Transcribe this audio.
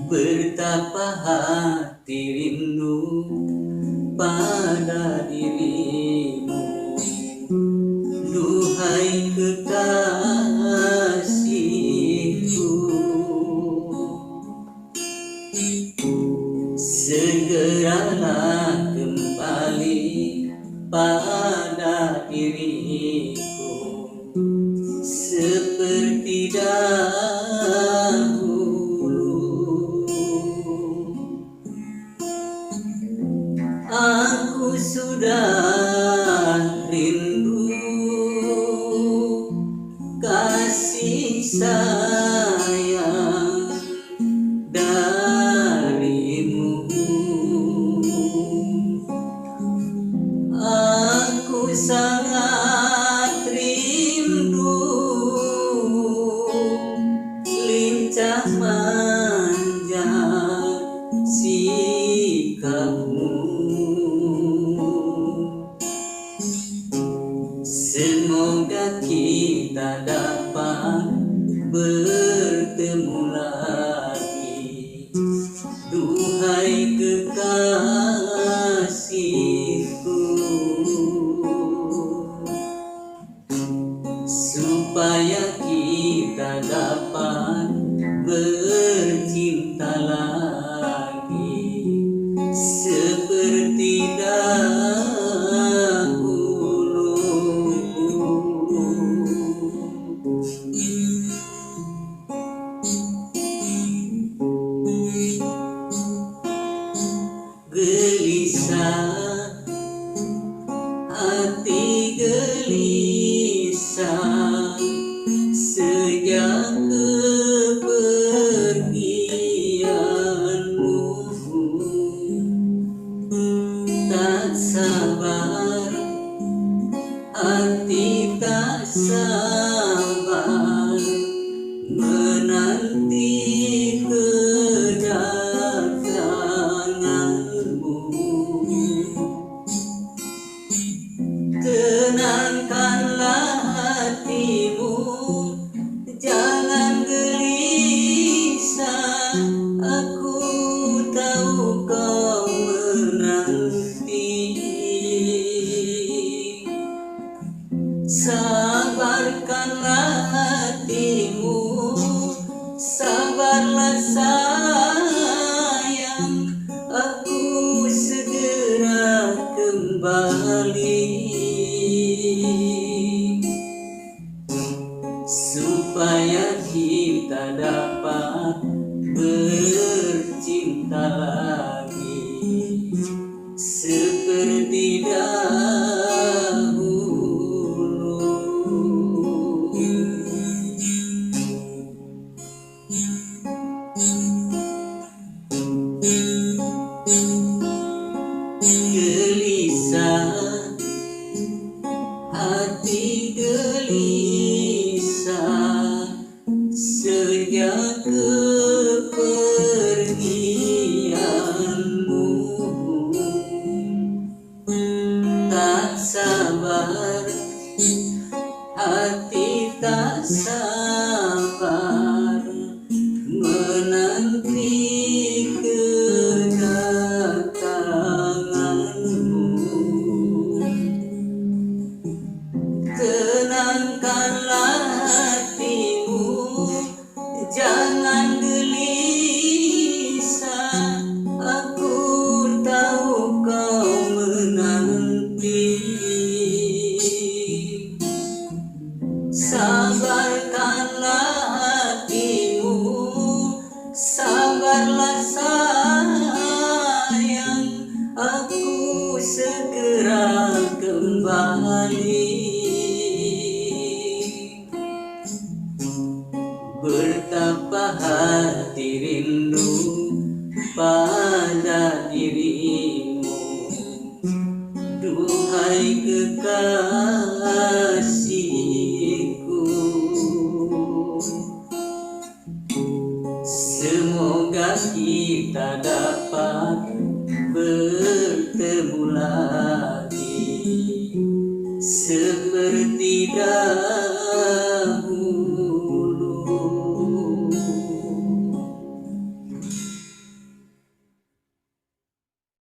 Betapa hati rindu pada dirimu, duhai kekasihku. Segeralah kembali pada diriku seperti dahulu. Aku sudah rindu kasih sayang darimu. Aku sangat rindu lincah manja sikapmu. Semoga kita dapat bertemu lagi, duhai kekasihku, supaya kita dapat bercinta lagi seperti dahulu. Gelisah hati, gelisah sejak kepergianmu. Tak sabar hati, tak sabar menanti kedatanganmu. Tenangkanlah hatimu, jangan gelisah. Aku tahu kau menanti. Sabarkanlah hatimu, sabarlah sayang. Aku segera kembali supaya kita dapat bercinta lagi seperti dahulu. Gelisah hati, gelisah sejak kepergianmu. Tak sabar hati, tak sabar menanti kedatanganmu. Tenangkanlah hatimu, jangan gelisah. Aku tahu kau menanti. Sabarkanlah hatimu, sabarlah sayang. Aku segera kembali. Betapa hati rindu pada dirimu, duhai kekasihku. Semoga kita dapat bertemu lagi seperti dahulu.